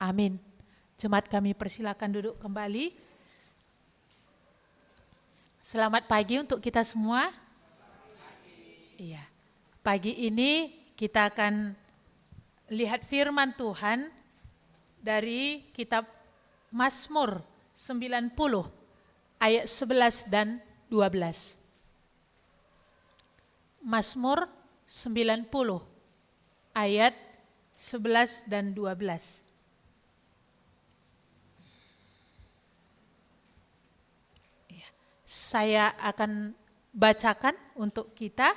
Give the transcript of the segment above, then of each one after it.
Amin. Jemaat kami persilakan duduk kembali. Selamat pagi untuk kita semua. Iya. Pagi ini kita akan lihat firman Tuhan dari kitab Mazmur 90 ayat 11 dan 12. Mazmur 90 ayat 11 dan 12. Saya akan bacakan untuk kita.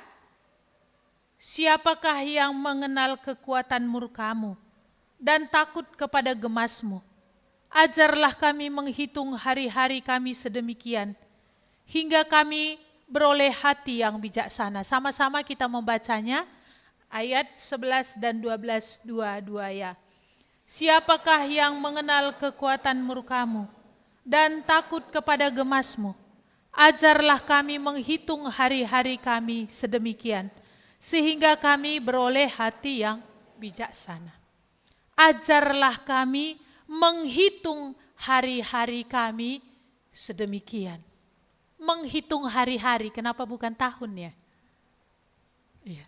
Siapakah yang mengenal kekuatan murkamu dan takut kepada gemasmu? Ajarlah kami menghitung hari-hari kami sedemikian, hingga kami beroleh hati yang bijaksana. Sama-sama kita membacanya, ayat 11 dan 12, dua-dua ya. Siapakah yang mengenal kekuatan murkamu dan takut kepada gemasmu? Ajarlah kami menghitung hari-hari kami sedemikian, sehingga kami beroleh hati yang bijaksana. Ajarlah kami menghitung hari-hari kami sedemikian. Menghitung hari-hari, kenapa bukan tahun ya? Iya.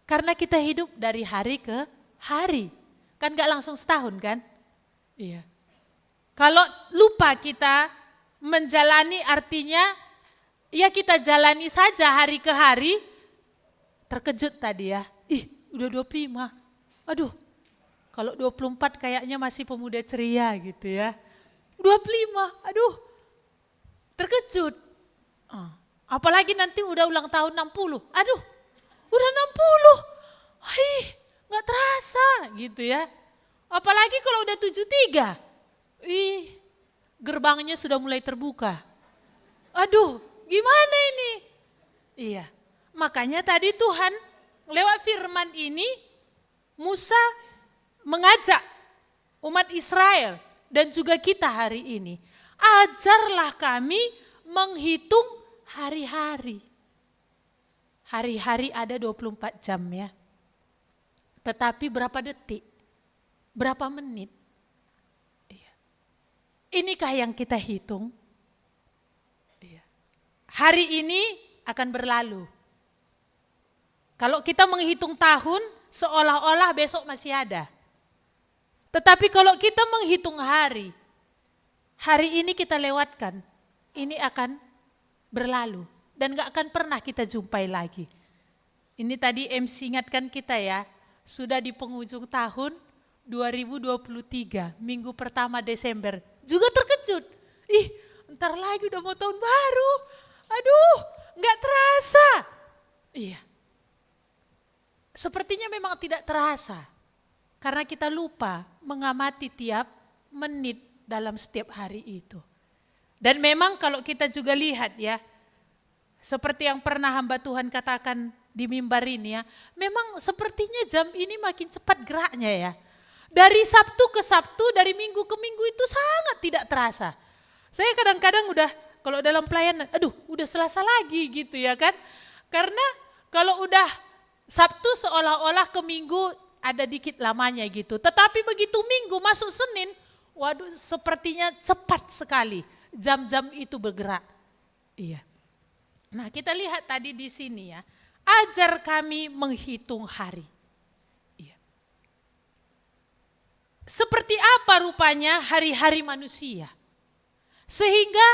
Karena kita hidup dari hari ke hari, kan gak langsung setahun kan? Iya. Kalau lupa kita menjalani artinya, ya kita jalani saja hari ke hari, terkejut tadi ya, udah 25, aduh kalau 24 kayaknya masih pemuda ceria gitu ya, 25, aduh terkejut, apalagi nanti udah ulang tahun 60, aduh udah 60, gak terasa gitu ya, apalagi kalau udah 73, gerbangnya sudah mulai terbuka. Aduh, gimana ini? Iya, makanya tadi Tuhan lewat firman ini, Musa mengajak umat Israel dan juga kita hari ini. Ajarlah kami menghitung hari-hari. Hari-hari ada 24 jam ya. Tetapi berapa detik? Berapa menit? Inikah yang kita hitung? Hari ini akan berlalu. Kalau kita menghitung tahun, seolah-olah besok masih ada. Tetapi kalau kita menghitung hari, hari ini kita lewatkan, ini akan berlalu. Dan gak akan pernah kita jumpai lagi. Ini tadi MC ingatkan kita ya, sudah di penghujung tahun 2023, minggu pertama Desember. Juga terkejut, ntar lagi udah mau tahun baru, aduh gak terasa. Iya, sepertinya memang tidak terasa, karena kita lupa mengamati tiap menit dalam setiap hari itu. Dan memang kalau kita juga lihat ya, seperti yang pernah hamba Tuhan katakan di mimbar ini ya, memang sepertinya jam ini makin cepat geraknya ya. Dari Sabtu ke Sabtu, dari Minggu ke Minggu itu sangat tidak terasa. Saya kadang-kadang udah, kalau dalam pelayanan, udah Selasa lagi gitu ya kan. Karena kalau udah Sabtu seolah-olah ke Minggu ada dikit lamanya gitu. Tetapi begitu Minggu masuk Senin, waduh sepertinya cepat sekali jam-jam itu bergerak. Iya. Nah kita lihat tadi di sini ya, ajar kami menghitung hari. Seperti apa rupanya hari-hari manusia? Sehingga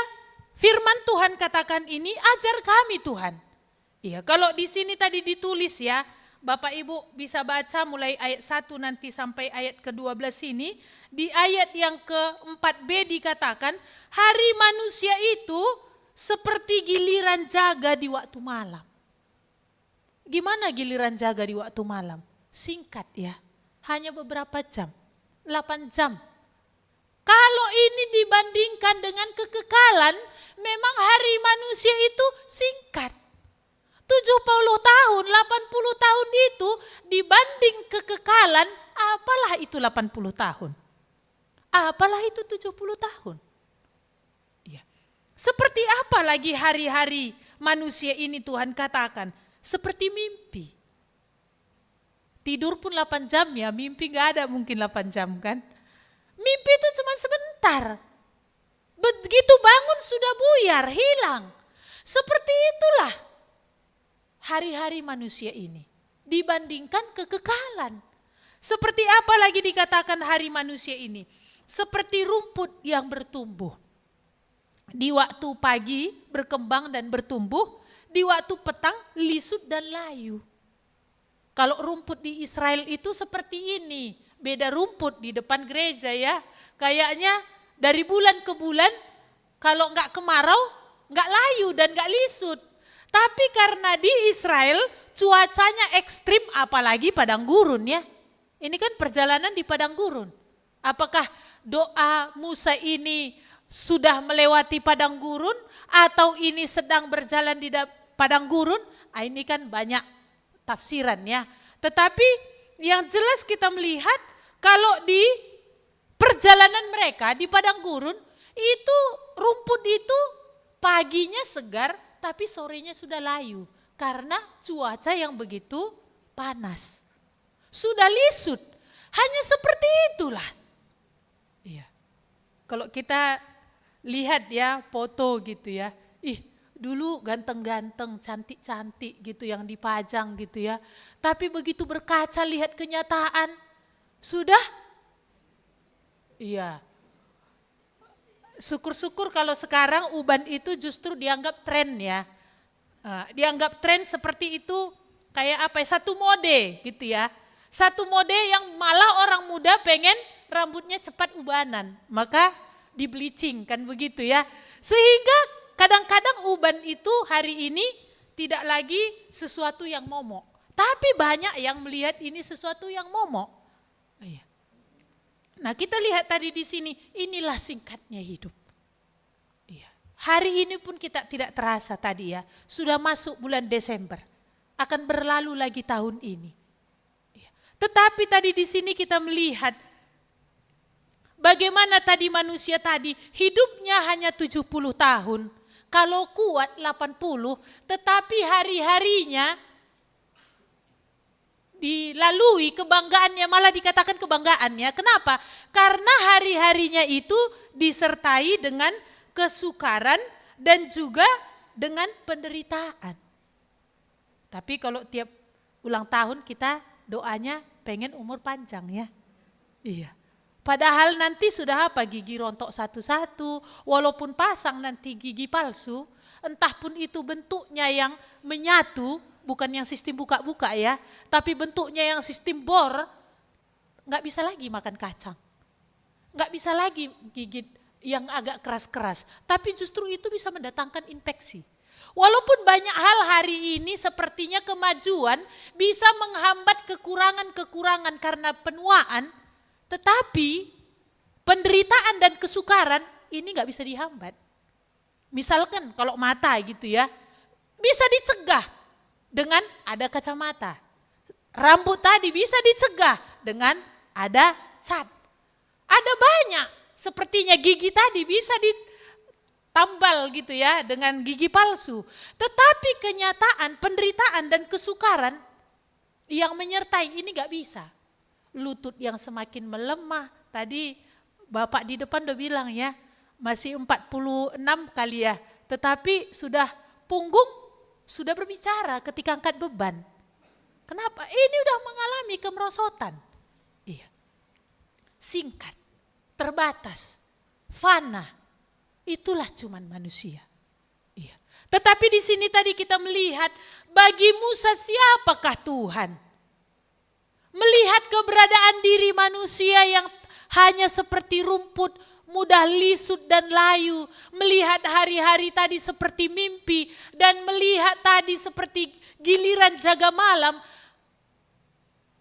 firman Tuhan katakan ini, ajar kami Tuhan. Iya, kalau di sini tadi ditulis ya, Bapak Ibu bisa baca mulai ayat 1 nanti sampai ayat ke-12 ini. Di ayat yang ke-4b dikatakan, hari manusia itu seperti giliran jaga di waktu malam. Gimana giliran jaga di waktu malam? Singkat ya, hanya beberapa jam. 8 jam. Kalau ini dibandingkan dengan kekekalan, memang hari manusia itu singkat. 70 tahun, 80 tahun itu dibanding kekekalan, apalah itu 80 tahun? Apalah itu 70 tahun? Ya. Seperti apa lagi hari-hari manusia ini Tuhan katakan? Seperti mimpi. Tidur pun 8 jam ya, mimpi gak ada mungkin 8 jam kan. Mimpi itu cuma sebentar. Begitu bangun sudah buyar, hilang. Seperti itulah hari-hari manusia ini dibandingkan kekekalan. Seperti apa lagi dikatakan hari manusia ini? Seperti rumput yang bertumbuh. Di waktu pagi berkembang dan bertumbuh, di waktu petang lisut dan layu. Kalau rumput di Israel itu seperti ini, beda rumput di depan gereja ya. Kayaknya dari bulan ke bulan, kalau nggak kemarau, nggak layu dan nggak lisut. Tapi karena di Israel cuacanya ekstrim, apalagi padang gurun ya. Ini kan perjalanan di padang gurun. Apakah doa Musa ini sudah melewati padang gurun atau ini sedang berjalan di padang gurun? Ini kan banyak tafsiran ya. Tetapi yang jelas kita melihat kalau di perjalanan mereka di padang gurun itu rumput itu paginya segar tapi sorenya sudah layu karena cuaca yang begitu panas. Sudah lisut, hanya seperti itulah. Iya. Kalau kita lihat ya foto gitu ya, dulu ganteng-ganteng, cantik-cantik gitu yang dipajang gitu ya. Tapi begitu berkaca lihat kenyataan, sudah, iya. Syukur-syukur kalau sekarang uban itu justru dianggap tren ya. Dianggap tren seperti itu kayak apa ya, satu mode gitu ya. Satu mode yang malah orang muda pengen rambutnya cepat ubanan. Maka di bleaching kan begitu ya. Sehingga kadang-kadang uban itu hari ini tidak lagi sesuatu yang momok. Tapi banyak yang melihat ini sesuatu yang momok. Nah kita lihat tadi di sini, inilah singkatnya hidup. Hari ini pun kita tidak terasa tadi ya, sudah masuk bulan Desember. Akan berlalu lagi tahun ini. Tetapi tadi di sini kita melihat bagaimana tadi manusia tadi hidupnya hanya 70 tahun. Kalau kuat 80, tetapi hari-harinya dilalui kebanggaannya, malah dikatakan kebanggaannya. Kenapa? Karena hari-harinya itu disertai dengan kesukaran dan juga dengan penderitaan. Tapi kalau tiap ulang tahun kita doanya pengen umur panjang ya. Iya. Padahal nanti sudah apa, gigi rontok satu-satu, walaupun pasang nanti gigi palsu, entah pun itu bentuknya yang menyatu, bukan yang sistem buka-buka ya, tapi bentuknya yang sistem bor, nggak bisa lagi makan kacang. Nggak bisa lagi gigit yang agak keras-keras, tapi justru itu bisa mendatangkan infeksi. Walaupun banyak hal hari ini sepertinya kemajuan bisa menghambat kekurangan-kekurangan karena penuaan, tetapi penderitaan dan kesukaran ini nggak bisa dihambat. Misalkan kalau mata gitu ya, bisa dicegah dengan ada kacamata. Rambut tadi bisa dicegah dengan ada cat. Ada banyak, sepertinya gigi tadi bisa tambal gitu ya dengan gigi palsu. Tetapi kenyataan, penderitaan dan kesukaran yang menyertai ini gak bisa. Lutut yang semakin melemah. Tadi Bapak di depan udah bilang ya, masih 46 kali ya. Tetapi sudah punggung sudah berbicara ketika angkat beban. Kenapa? Ini udah mengalami kemerosotan. Iya. Singkat, terbatas, fana. Itulah cuman manusia. Iya. Tetapi di sini tadi kita melihat bagi Musa siapakah Tuhan? Melihat keberadaan diri manusia yang hanya seperti rumput, mudah lisut dan layu. Melihat hari-hari tadi seperti mimpi dan melihat tadi seperti giliran jaga malam.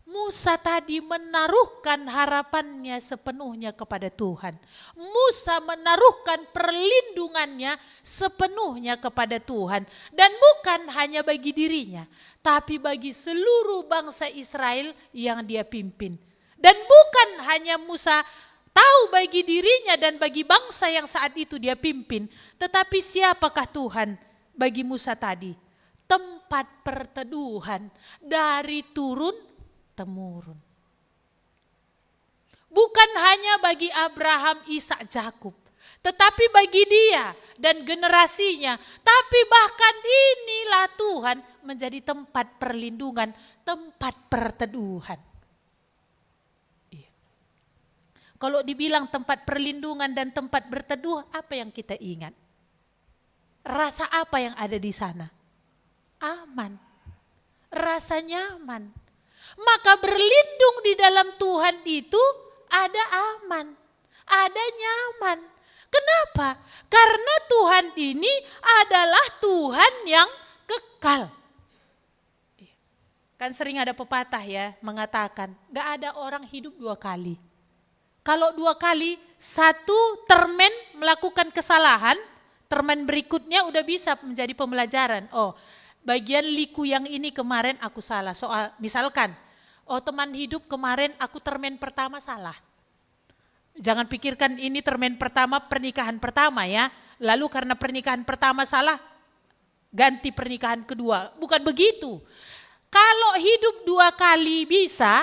Musa tadi menaruhkan harapannya sepenuhnya kepada Tuhan. Musa menaruhkan perlindungannya sepenuhnya kepada Tuhan. Dan bukan hanya bagi dirinya, tapi bagi seluruh bangsa Israel yang dia pimpin. Dan bukan hanya Musa tahu bagi dirinya dan bagi bangsa yang saat itu dia pimpin, tetapi siapakah Tuhan bagi Musa tadi? Tempat perteduhan dari turun temurun. Bukan hanya bagi Abraham, Ishak, Yakub, tetapi bagi dia dan generasinya. Tapi bahkan inilah Tuhan menjadi tempat perlindungan, tempat perteduhan. Iya. Kalau dibilang tempat perlindungan dan tempat berteduh, apa yang kita ingat? Rasa apa yang ada di sana? Aman. Rasa nyaman. Maka berlindung di dalam Tuhan itu ada aman, ada nyaman. Kenapa? Karena Tuhan ini adalah Tuhan yang kekal. Kan sering ada pepatah ya mengatakan, gak ada orang hidup 2 kali. Kalau 2 kali, satu termen melakukan kesalahan, termen berikutnya udah bisa menjadi pembelajaran. Oh, bagian liku yang ini kemarin aku salah. Soal misalkan, oh teman hidup kemarin aku termen pertama salah. Jangan pikirkan ini termen pertama pernikahan pertama ya. Lalu karena pernikahan pertama salah, ganti pernikahan kedua. Bukan begitu. Kalau hidup 2 kali bisa,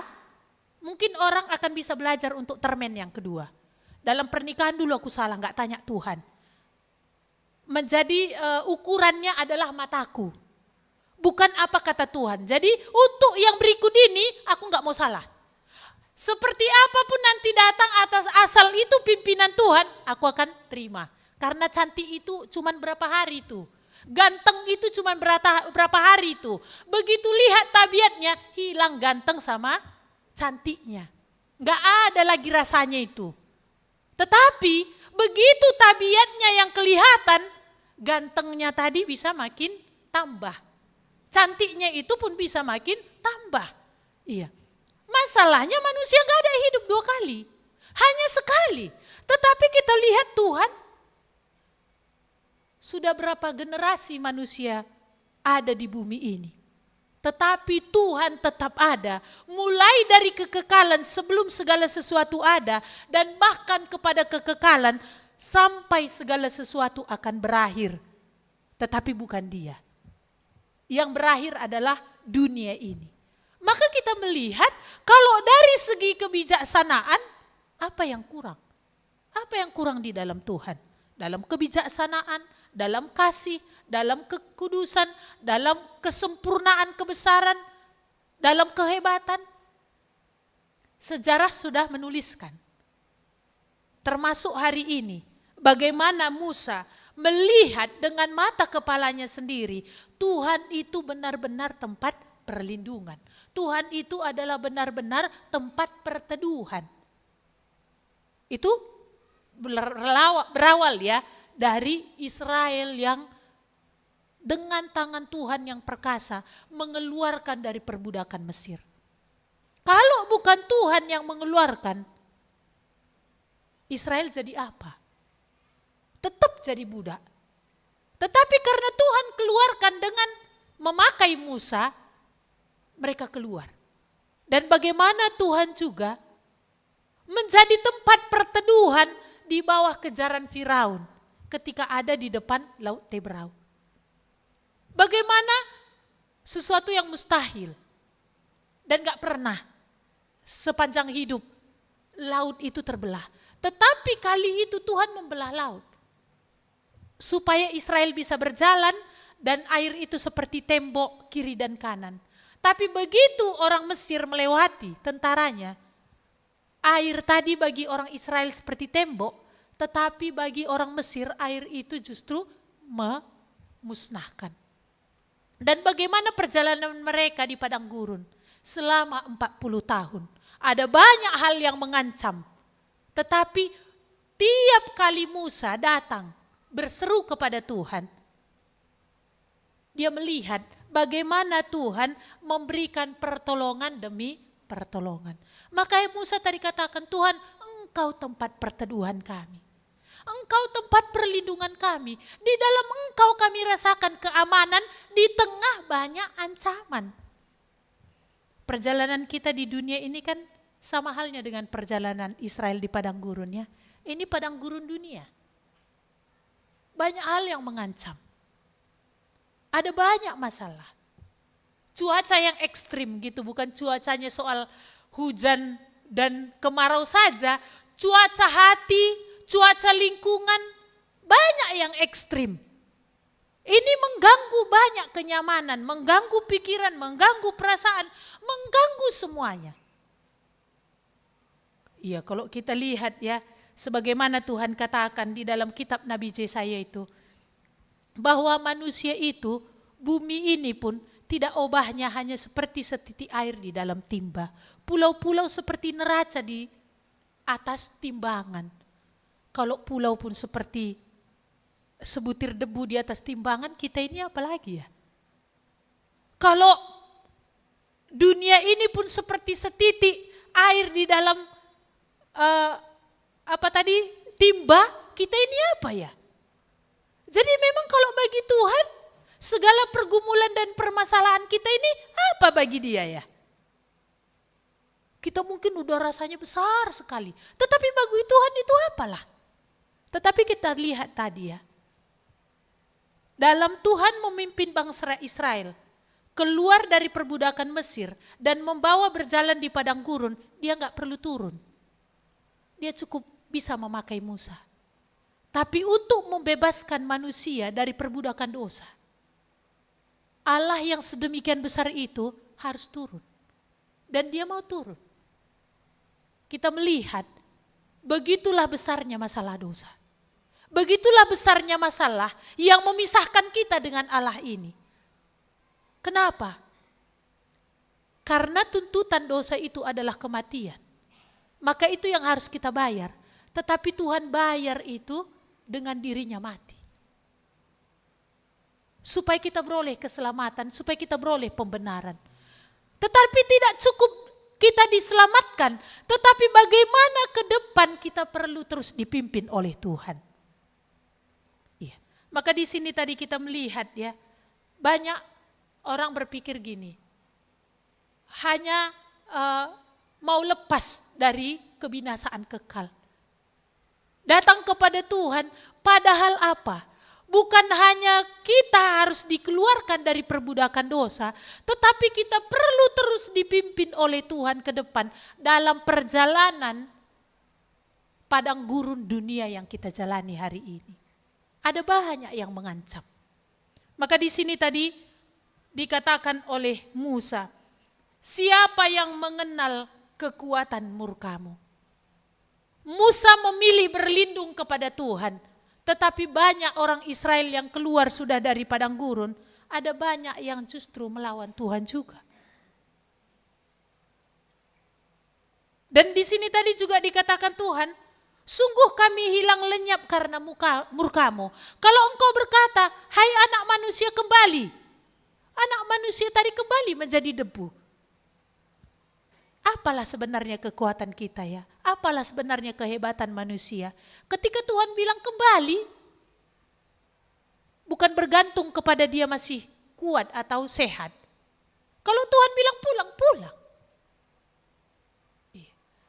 mungkin orang akan bisa belajar untuk termen yang kedua. Dalam pernikahan dulu aku salah, gak tanya Tuhan. Menjadi ukurannya adalah mataku. Bukan apa kata Tuhan. Jadi untuk yang berikut ini aku gak mau salah. Seperti apapun nanti datang atas asal itu pimpinan Tuhan, aku akan terima. Karena cantik itu cuma berapa hari itu. Ganteng itu cuma berapa hari itu. Begitu lihat tabiatnya, hilang ganteng sama cantiknya. Gak ada lagi rasanya itu. Tetapi begitu tabiatnya yang kelihatan, gantengnya tadi bisa makin tambah. Cantiknya itu pun bisa makin tambah. Iya. Masalahnya manusia gak ada hidup 2 kali. Hanya sekali. Tetapi kita lihat Tuhan. Sudah berapa generasi manusia ada di bumi ini. Tetapi Tuhan tetap ada. Mulai dari kekekalan sebelum segala sesuatu ada. Dan bahkan kepada kekekalan sampai segala sesuatu akan berakhir. Tetapi bukan dia. Yang berakhir adalah dunia ini. Maka kita melihat kalau dari segi kebijaksanaan, apa yang kurang? Apa yang kurang di dalam Tuhan? Dalam kebijaksanaan, dalam kasih, dalam kekudusan, dalam kesempurnaan kebesaran, dalam kehebatan. Sejarah sudah menuliskan. Termasuk hari ini, bagaimana Musa melihat dengan mata kepalanya sendiri, Tuhan itu benar-benar tempat perlindungan. Tuhan itu adalah benar-benar tempat perteduhan. Itu berawal ya dari Israel yang dengan tangan Tuhan yang perkasa mengeluarkan dari perbudakan Mesir. Kalau bukan Tuhan yang mengeluarkan, Israel jadi apa? Tetap jadi budak. Tetapi karena Tuhan keluarkan dengan memakai Musa, mereka keluar. Dan bagaimana Tuhan juga menjadi tempat perteduhan di bawah kejaran Firaun ketika ada di depan Laut Teberau. Bagaimana sesuatu yang mustahil dan gak pernah sepanjang hidup laut itu terbelah. Tetapi kali itu Tuhan membelah laut supaya Israel bisa berjalan dan air itu seperti tembok kiri dan kanan. Tapi begitu orang Mesir melewati tentaranya, air tadi bagi orang Israel seperti tembok, tetapi bagi orang Mesir air itu justru memusnahkan. Dan bagaimana perjalanan mereka di padang gurun selama 40 tahun. Ada banyak hal yang mengancam. Tetapi tiap kali Musa datang berseru kepada Tuhan, dia melihat bagaimana Tuhan memberikan pertolongan demi pertolongan. Makanya Musa tadi katakan, Tuhan, Engkau tempat perteduhan kami. Engkau tempat perlindungan kami. Di dalam Engkau kami rasakan keamanan di tengah banyak ancaman. Perjalanan kita di dunia ini kan sama halnya dengan perjalanan Israel di padang gurun ya. Ini padang gurun dunia. Banyak hal yang mengancam. Ada banyak masalah. Cuaca yang ekstrim gitu, bukan cuacanya soal hujan dan kemarau saja, cuaca hati, cuaca lingkungan banyak yang ekstrim. Ini mengganggu banyak kenyamanan, mengganggu pikiran, mengganggu perasaan, mengganggu semuanya. Iya, kalau kita lihat ya, sebagaimana Tuhan katakan di dalam kitab Nabi Yesaya itu, bahwa manusia itu, bumi ini pun tidak obahnya hanya seperti setitik air di dalam timba. Pulau-pulau seperti neraca di atas timbangan. Kalau pulau pun seperti sebutir debu di atas timbangan, kita ini apalagi ya? Kalau dunia ini pun seperti setitik air di dalam timba, kita ini apa ya? Jadi memang kalau bagi Tuhan, segala pergumulan dan permasalahan kita ini apa bagi dia ya? Kita mungkin udah rasanya besar sekali, tetapi bagi Tuhan itu apalah? Tetapi kita lihat tadi ya, dalam Tuhan memimpin bangsa Israel keluar dari perbudakan Mesir dan membawa berjalan di padang gurun, dia nggak perlu turun. Dia cukup bisa memakai Musa. Tapi untuk membebaskan manusia dari perbudakan dosa, Allah yang sedemikian besar itu harus turun. Dan dia mau turun. Kita melihat begitulah besarnya masalah dosa. Begitulah besarnya masalah yang memisahkan kita dengan Allah ini. Kenapa? Karena tuntutan dosa itu adalah kematian. Maka itu yang harus kita bayar. Tetapi Tuhan bayar itu dengan dirinya mati. Supaya kita beroleh keselamatan, supaya kita beroleh pembenaran. Tetapi tidak cukup kita diselamatkan, tetapi bagaimana ke depan kita perlu terus dipimpin oleh Tuhan. Iya. Maka di sini tadi kita melihat ya, banyak orang berpikir gini, hanya mau lepas dari kebinasaan kekal. Datang kepada Tuhan, padahal apa? Bukan hanya kita harus dikeluarkan dari perbudakan dosa, tetapi kita perlu terus dipimpin oleh Tuhan ke depan dalam perjalanan padang gurun dunia yang kita jalani hari ini. Ada banyak yang mengancam. Maka di sini tadi dikatakan oleh Musa, siapa yang mengenal kekuatan murkamu? Musa memilih berlindung kepada Tuhan. Tetapi banyak orang Israel yang keluar sudah dari padang gurun, ada banyak yang justru melawan Tuhan juga. Dan di sini tadi juga dikatakan Tuhan, sungguh kami hilang lenyap karena murkamu. Kalau engkau berkata, hai anak manusia kembali. Anak manusia tadi kembali menjadi debu. Apalah sebenarnya kekuatan kita ya? Apalah sebenarnya kehebatan manusia? Ketika Tuhan bilang kembali, bukan bergantung kepada dia masih kuat atau sehat. Kalau Tuhan bilang pulang, pulang.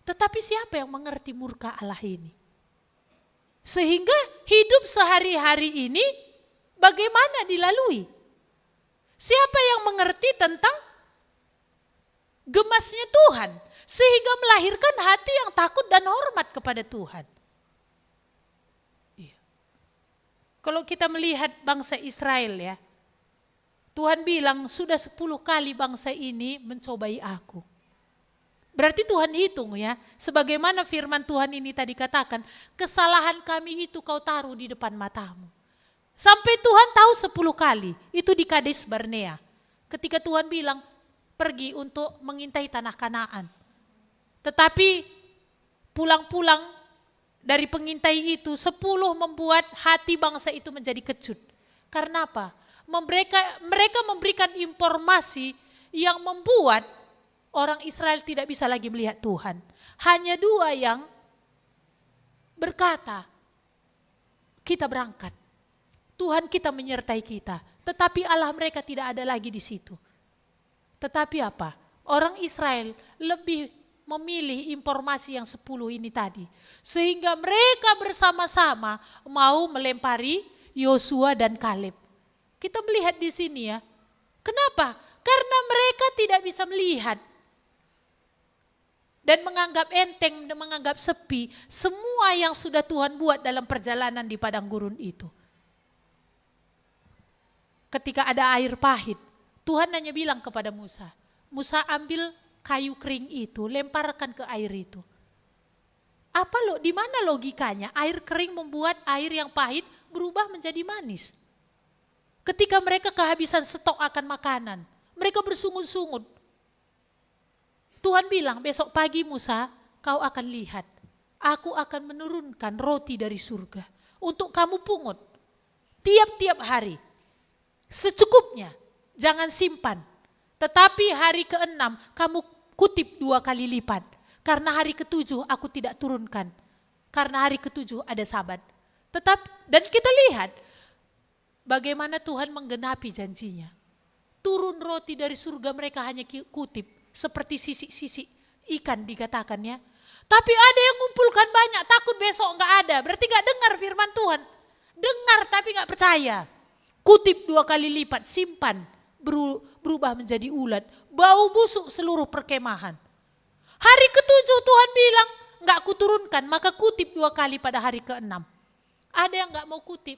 Tetapi siapa yang mengerti murka Allah ini? Sehingga hidup sehari-hari ini bagaimana dilalui? Siapa yang mengerti tentang gemasnya Tuhan, sehingga melahirkan hati yang takut dan hormat kepada Tuhan. Iya. Kalau kita melihat bangsa Israel ya, Tuhan bilang sudah 10 kali bangsa ini mencobai aku. Berarti Tuhan hitung ya, sebagaimana firman Tuhan ini tadi katakan, kesalahan kami itu kau taruh di depan matamu. Sampai Tuhan tahu 10 kali, itu di Kades Barnea. Ketika Tuhan bilang, pergi untuk mengintai tanah Kanaan. Tetapi pulang-pulang dari pengintai itu 10 membuat hati bangsa itu menjadi kecut. Karena apa? Mereka memberikan informasi yang membuat orang Israel tidak bisa lagi melihat Tuhan. Hanya 2 yang berkata, kita berangkat. Tuhan kita menyertai kita. Tetapi Allah mereka tidak ada lagi di situ. Tetapi apa? Orang Israel lebih memilih informasi yang 10 ini tadi. Sehingga mereka bersama-sama mau melempari Yosua dan Kaleb. Kita melihat di sini ya. Kenapa? Karena mereka tidak bisa melihat dan menganggap enteng dan menganggap sepi semua yang sudah Tuhan buat dalam perjalanan di padang gurun itu. Ketika ada air pahit, Tuhan hanya bilang kepada Musa, Musa ambil kayu kering itu, lemparkan ke air itu. Di mana logikanya air kering membuat air yang pahit berubah menjadi manis? Ketika mereka kehabisan stok akan makanan, mereka bersungut-sungut. Tuhan bilang, besok pagi Musa, kau akan lihat, aku akan menurunkan roti dari surga untuk kamu pungut tiap-tiap hari. Secukupnya, jangan simpan. Tetapi hari ke-6 kamu kutip 2 kali lipat. Karena hari ke-7 aku tidak turunkan. Karena hari ke-7 ada Sabat. Dan kita lihat bagaimana Tuhan menggenapi janjinya. Turun roti dari surga mereka hanya kutip. Seperti sisik-sisik ikan dikatakannya. Tapi ada yang ngumpulkan banyak, takut besok enggak ada. Berarti enggak dengar firman Tuhan. Dengar tapi enggak percaya. Kutip 2 kali lipat, simpan. Berubah menjadi ulat. Bau busuk seluruh perkemahan. Hari ke-7 Tuhan bilang, enggak kuturunkan, maka kutip 2 kali pada hari ke-6. Ada yang enggak mau kutip.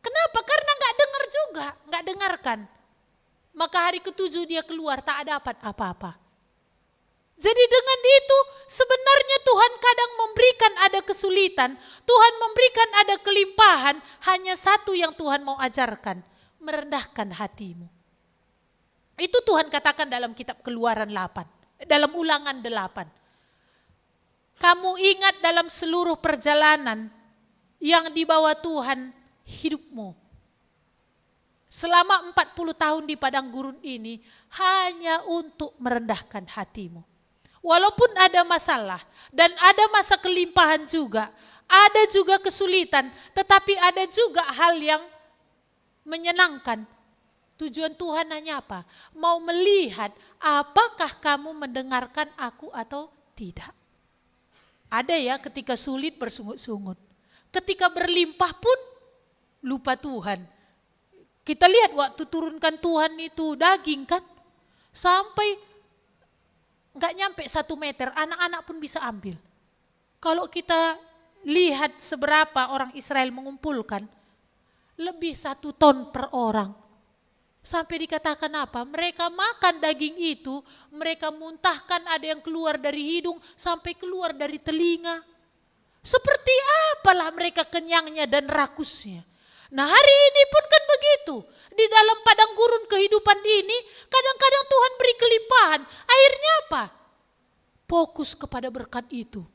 Kenapa? Karena enggak dengar juga, enggak dengarkan. Maka hari ke-7 dia keluar tak dapat apa-apa. Jadi dengan itu sebenarnya Tuhan kadang memberikan ada kesulitan, Tuhan memberikan ada kelimpahan, hanya satu yang Tuhan mau ajarkan, merendahkan hatimu. Itu Tuhan katakan dalam kitab Keluaran 8, dalam Ulangan 8. Kamu ingat dalam seluruh perjalanan yang dibawa Tuhan hidupmu. Selama 40 tahun di padang gurun ini hanya untuk merendahkan hatimu. Walaupun ada masalah dan ada masa kelimpahan juga, ada juga kesulitan, tetapi ada juga hal yang menyenangkan. Tujuan Tuhan hanya apa? Mau melihat apakah kamu mendengarkan aku atau tidak. Ada ya ketika sulit bersungut-sungut. Ketika berlimpah pun lupa Tuhan. Kita lihat waktu turunkan Tuhan itu daging kan. Sampai enggak nyampe 1 meter, anak-anak pun bisa ambil. Kalau kita lihat seberapa orang Israel mengumpulkan, lebih 1 ton per orang. Sampai dikatakan apa? Mereka makan daging itu, mereka muntahkan, ada yang keluar dari hidung sampai keluar dari telinga. Seperti apalah mereka kenyangnya dan rakusnya. Nah hari ini pun kan begitu. Di dalam padang gurun kehidupan ini, kadang-kadang Tuhan beri kelimpahan. Akhirnya apa? Fokus kepada berkat itu.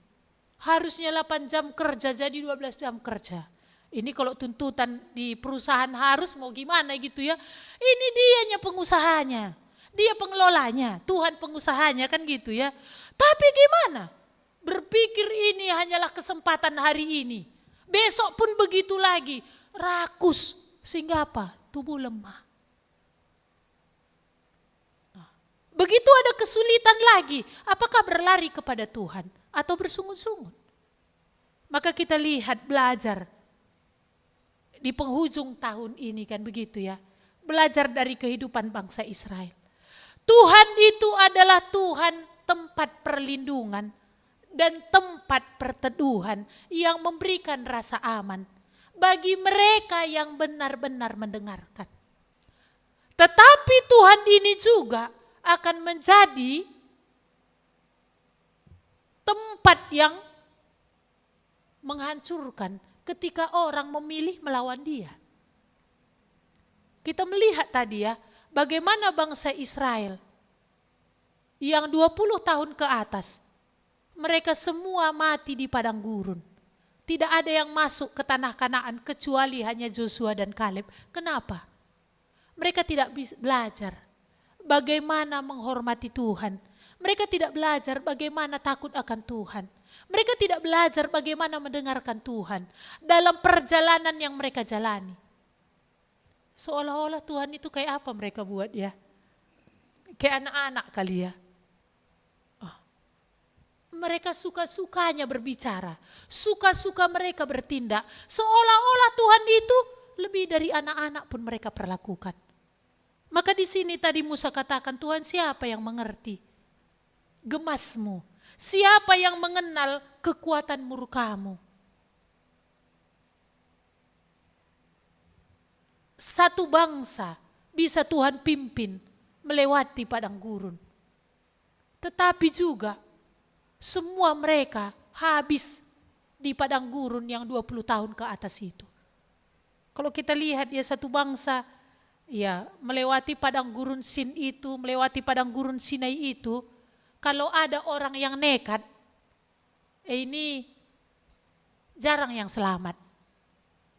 Harusnya 8 jam kerja jadi 12 jam kerja. Ini kalau tuntutan di perusahaan harus mau gimana gitu ya. Ini dianya pengusahanya. Dia pengelolanya, Tuhan pengusahanya kan gitu ya. Tapi gimana? Berpikir ini hanyalah kesempatan hari ini. Besok pun begitu lagi. Rakus, sehingga apa? Tubuh lemah. Begitu ada kesulitan lagi, apakah berlari kepada Tuhan atau bersungut-sungut? Maka kita lihat belajar di penghujung tahun ini kan begitu ya. Belajar dari kehidupan bangsa Israel. Tuhan itu adalah Tuhan tempat perlindungan dan tempat perteduhan yang memberikan rasa aman bagi mereka yang benar-benar mendengarkan. Tetapi Tuhan ini juga akan menjadi tempat yang menghancurkan ketika orang memilih melawan Dia. Kita melihat tadi ya, bagaimana bangsa Israel yang 20 tahun ke atas, mereka semua mati di padang gurun. Tidak ada yang masuk ke tanah Kanaan kecuali hanya Joshua dan Kaleb. Kenapa? Mereka tidak belajar bagaimana menghormati Tuhan. Mereka tidak belajar bagaimana takut akan Tuhan. Mereka tidak belajar bagaimana mendengarkan Tuhan dalam perjalanan yang mereka jalani. Seolah-olah Tuhan itu kayak apa mereka buat ya? Kayak anak-anak kali ya. Mereka suka-sukanya berbicara, suka-suka mereka bertindak, seolah-olah Tuhan itu lebih dari anak-anak pun mereka perlakukan. Maka di sini tadi Musa katakan, Tuhan siapa yang mengerti? gemasmu? Siapa yang mengenal kekuatan murkamu? Satu bangsa bisa Tuhan pimpin melewati padang gurun. Tetapi juga semua mereka habis di padang gurun yang 20 tahun ke atas itu. Kalau kita lihat ya satu bangsa ya melewati padang gurun Sin itu, melewati padang gurun Sinai itu, kalau ada orang yang nekat, ini jarang yang selamat.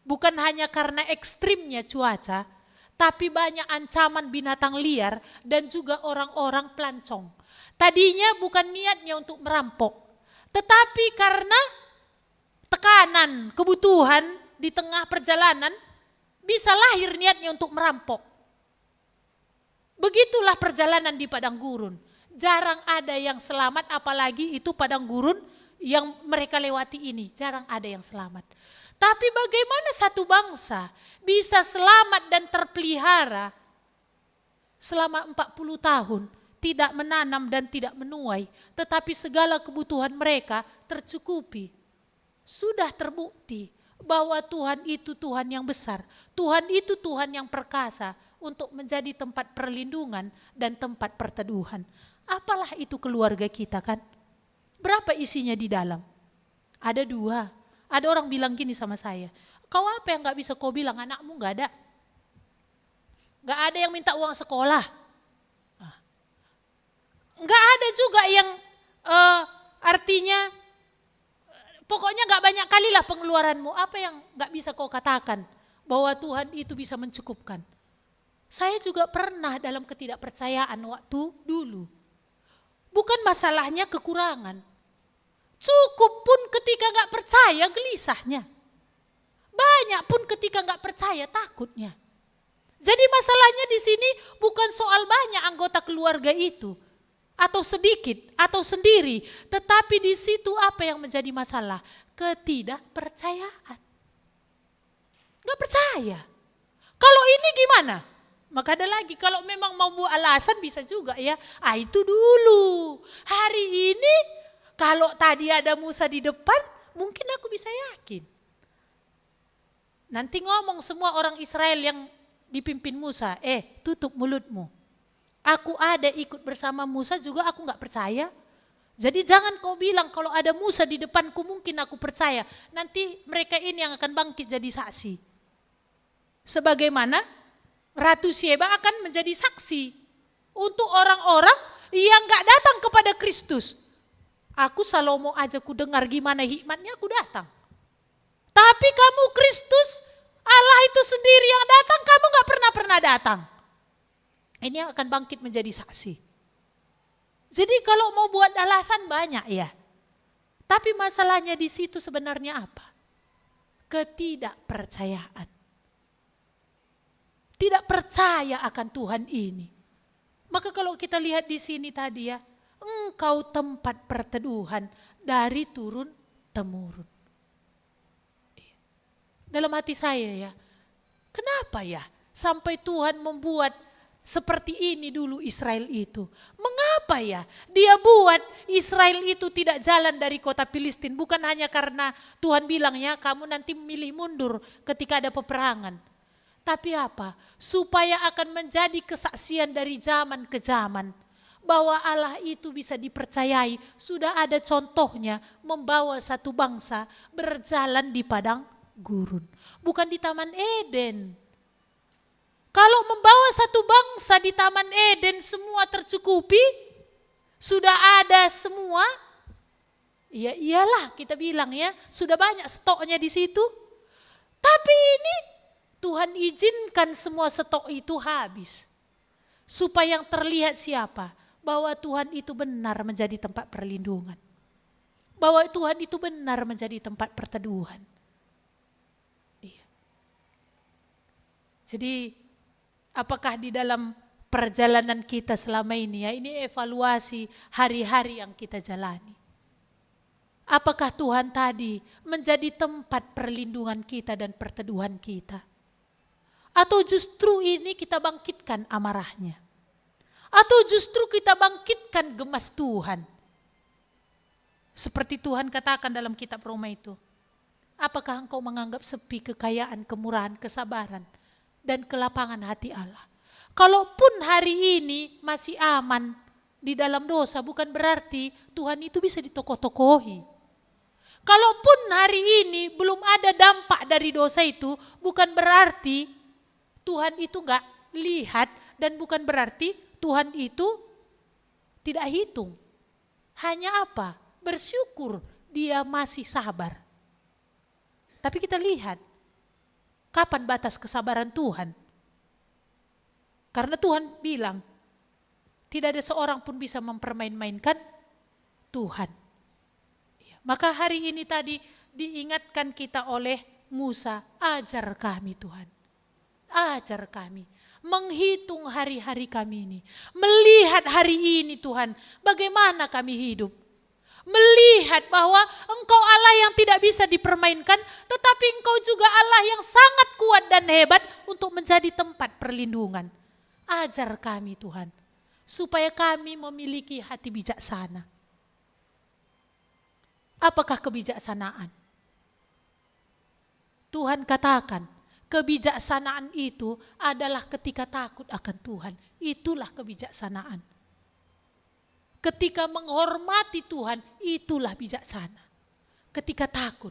Bukan hanya karena ekstrimnya cuaca, tapi banyak ancaman binatang liar dan juga orang-orang pelancong. Tadinya bukan niatnya untuk merampok, tetapi karena tekanan, kebutuhan di tengah perjalanan, bisa lahir niatnya untuk merampok. Begitulah perjalanan di padang gurun. Jarang ada yang selamat, apalagi itu padang gurun yang mereka lewati ini. Jarang ada yang selamat. Tapi bagaimana satu bangsa bisa selamat dan terpelihara selama 40 tahun, tidak menanam dan tidak menuai, tetapi segala kebutuhan mereka tercukupi. Sudah terbukti bahwa Tuhan itu Tuhan yang besar, Tuhan itu Tuhan yang perkasa untuk menjadi tempat perlindungan dan tempat perteduhan. Apalah itu keluarga kita kan? Berapa isinya di dalam? Ada 2. Ada orang bilang gini sama saya, kau apa yang gak bisa kau bilang, anakmu gak ada. Gak ada yang minta uang sekolah. Gak ada juga yang artinya pokoknya gak banyak kali lah pengeluaranmu. Apa yang gak bisa kau katakan bahwa Tuhan itu bisa mencukupkan. Saya juga pernah dalam ketidakpercayaan waktu dulu. Bukan masalahnya kekurangan. Cukup pun ketika gak percaya gelisahnya. Banyak pun ketika gak percaya takutnya. Jadi masalahnya di sini bukan soal banyak anggota keluarga itu. Atau sedikit, atau sendiri. Tetapi di situ apa yang menjadi masalah? Ketidakpercayaan. Gak percaya. Kalau ini gimana? Maka ada lagi, kalau memang mau buat alasan bisa juga ya. Itu dulu. Hari ini kalau tadi ada Musa di depan, mungkin aku bisa yakin. Nanti ngomong semua orang Israel yang dipimpin Musa, tutup mulutmu. Aku ada ikut bersama Musa juga aku gak percaya. Jadi jangan kau bilang kalau ada Musa di depanku mungkin aku percaya. Nanti mereka ini yang akan bangkit jadi saksi. Sebagaimana Ratu Syeba akan menjadi saksi untuk orang-orang yang gak datang kepada Kristus. Aku Salomo aja ku dengar gimana hikmatnya, aku datang. Tapi kamu Kristus, Allah itu sendiri yang datang, kamu gak pernah datang. Ini yang akan bangkit menjadi saksi. Jadi kalau mau buat alasan banyak ya. Tapi masalahnya di situ sebenarnya apa? Ketidakpercayaan. Tidak percaya akan Tuhan ini. Maka kalau kita lihat di sini tadi ya, engkau tempat perteduhan dari turun temurun. Dalam hati saya ya, kenapa ya sampai Tuhan membuat seperti ini dulu Israel itu? Mengapa ya dia buat Israel itu tidak jalan dari kota Filistin? Bukan hanya karena Tuhan bilang ya kamu nanti memilih mundur ketika ada peperangan. Tapi apa? Supaya akan menjadi kesaksian dari zaman ke zaman. Bahwa Allah itu bisa dipercayai. Sudah ada contohnya membawa satu bangsa berjalan di padang gurun. Bukan di Taman Eden. Kalau membawa satu bangsa di Taman Eden semua tercukupi. Sudah ada semua. Ya iyalah kita bilang ya. Sudah banyak stoknya di situ. Tapi ini Tuhan izinkan semua stok itu habis. Supaya yang terlihat siapa? Bahwa Tuhan itu benar menjadi tempat perlindungan. Bahwa Tuhan itu benar menjadi tempat perteduhan. Iya. Jadi apakah di dalam perjalanan kita selama ini ya, ini evaluasi hari-hari yang kita jalani. Apakah Tuhan tadi menjadi tempat perlindungan kita dan perteduhan kita? Atau justru ini kita bangkitkan amarahnya? Atau justru kita bangkitkan gemas Tuhan? Seperti Tuhan katakan dalam kitab Roma itu. Apakah engkau menganggap sepi kekayaan, kemurahan, kesabaran, dan kelapangan hati Allah? Kalaupun hari ini masih aman di dalam dosa, bukan berarti Tuhan itu bisa ditokoh-tokohi. Kalaupun hari ini belum ada dampak dari dosa itu, bukan berarti Tuhan itu enggak lihat, dan bukan berarti Tuhan itu tidak hitung. Hanya apa? Bersyukur dia masih sabar. Tapi kita lihat, kapan batas kesabaran Tuhan? Karena Tuhan bilang, tidak ada seorang pun bisa mempermain-mainkan Tuhan. Maka hari ini tadi diingatkan kita oleh Musa, ajar kami Tuhan. Ajar kami menghitung hari-hari kami ini. Melihat hari ini Tuhan, bagaimana kami hidup. Melihat bahwa Engkau Allah yang tidak bisa dipermainkan, tetapi Engkau juga Allah yang sangat kuat dan hebat untuk menjadi tempat perlindungan. Ajar kami Tuhan, supaya kami memiliki hati bijaksana. Apakah kebijaksanaan? Tuhan katakan, kebijaksanaan itu adalah ketika takut akan Tuhan. Itulah kebijaksanaan. Ketika menghormati Tuhan, itulah bijaksana. Ketika takut.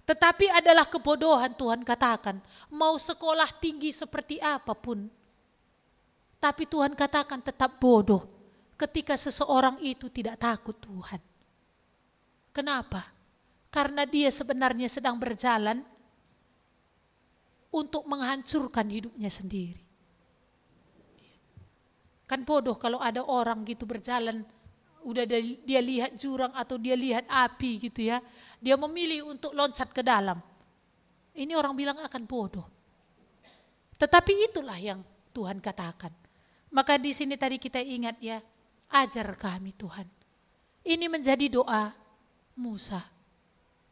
Tetapi adalah kebodohan, Tuhan katakan, mau sekolah tinggi seperti apapun. Tapi Tuhan katakan tetap bodoh ketika seseorang itu tidak takut Tuhan. Kenapa? Karena dia sebenarnya sedang berjalan untuk menghancurkan hidupnya sendiri. Kan bodoh kalau ada orang gitu berjalan, udah dia lihat jurang atau dia lihat api gitu ya, dia memilih untuk loncat ke dalam. Ini orang bilang akan bodoh. Tetapi itulah yang Tuhan katakan. Maka di sini tadi kita ingat ya, ajar kami Tuhan. Ini menjadi doa Musa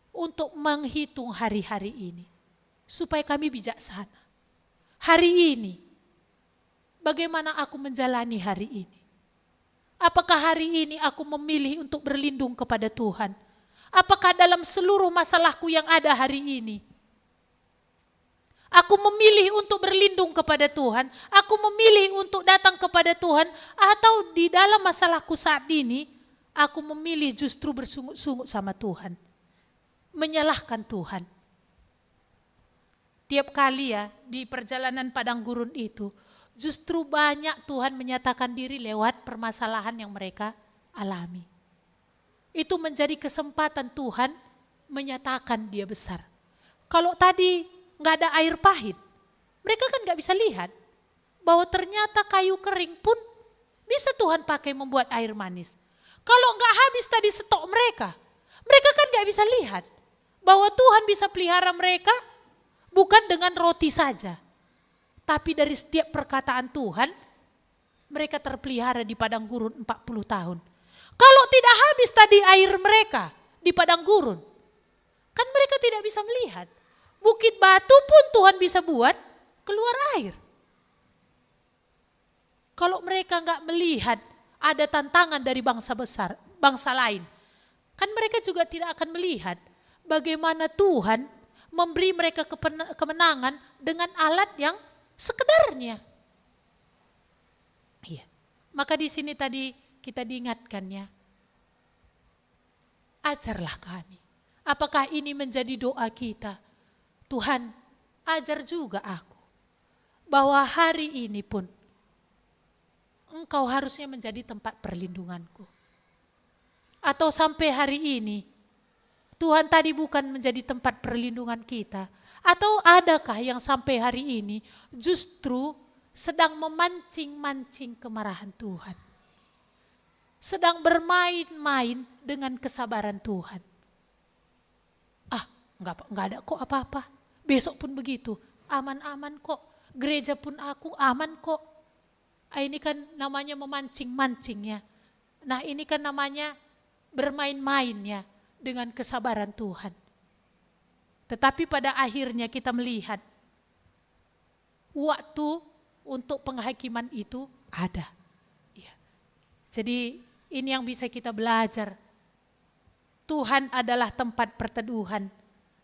untuk menghitung hari-hari ini, supaya kami bijaksana. Hari ini, bagaimana aku menjalani hari ini? Apakah hari ini aku memilih untuk berlindung kepada Tuhan? Apakah dalam seluruh masalahku yang ada hari ini, aku memilih untuk berlindung kepada Tuhan? Aku memilih untuk datang kepada Tuhan? Atau di dalam masalahku saat ini, aku memilih justru bersungut-sungut sama Tuhan? Menyalahkan Tuhan. Tiap kali ya di perjalanan padang gurun itu, justru banyak Tuhan menyatakan diri lewat permasalahan yang mereka alami. Itu menjadi kesempatan Tuhan menyatakan dia besar. Kalau tadi nggak ada air pahit, mereka kan nggak bisa lihat bahwa ternyata kayu kering pun bisa Tuhan pakai membuat air manis. Kalau nggak habis tadi stok mereka, mereka kan nggak bisa lihat bahwa Tuhan bisa pelihara mereka bukan dengan roti saja, tapi dari setiap perkataan Tuhan, mereka terpelihara di padang gurun 40 tahun. Kalau tidak habis tadi air mereka di padang gurun, kan mereka tidak bisa melihat. Bukit batu pun Tuhan bisa buat keluar air. Kalau mereka nggak melihat ada tantangan dari bangsa besar, bangsa lain, kan mereka juga tidak akan melihat bagaimana Tuhan memberi mereka kemenangan dengan alat yang sekedarnya. Iya. Maka di sini tadi kita diingatkan ya, ajarlah kami. Apakah ini menjadi doa kita? Tuhan, ajar juga aku bahwa hari ini pun Engkau harusnya menjadi tempat perlindunganku. Atau sampai hari ini Tuhan tadi bukan menjadi tempat perlindungan kita. Atau adakah yang sampai hari ini justru sedang memancing-mancing kemarahan Tuhan. Sedang bermain-main dengan kesabaran Tuhan. Enggak ada kok apa-apa. Besok pun begitu, aman-aman kok. Gereja pun aku aman kok. Ini kan namanya memancing-mancingnya. Nah ini kan namanya bermain-mainnya dengan kesabaran Tuhan. Tetapi pada akhirnya kita melihat waktu untuk penghakiman itu ada. Ya. Jadi Ini yang bisa kita belajar. Tuhan adalah tempat perteduhan.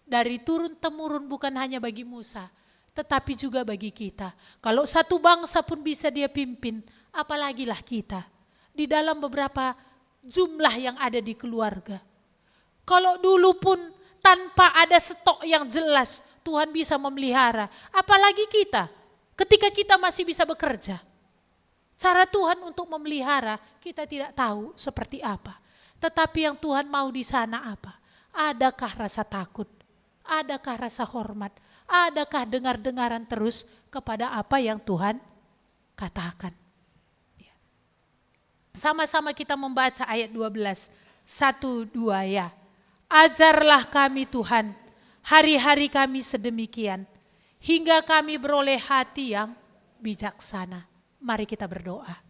Dari turun-temurun bukan hanya bagi Musa, tetapi juga bagi kita. Kalau satu bangsa pun bisa dia pimpin, apalagilah kita. Di dalam beberapa jumlah yang ada di keluarga. Kalau dulu pun tanpa ada stok yang jelas, Tuhan bisa memelihara. Apalagi kita, ketika kita masih bisa bekerja. Cara Tuhan untuk memelihara, kita tidak tahu seperti apa. Tetapi yang Tuhan mau di sana apa? Adakah rasa takut? Adakah rasa hormat? Adakah dengar-dengaran terus kepada apa yang Tuhan katakan? Sama-sama kita membaca ayat 12. 1, 2 ya. Ajarlah kami Tuhan, hari-hari kami sedemikian, hingga kami beroleh hati yang bijaksana. Mari kita berdoa.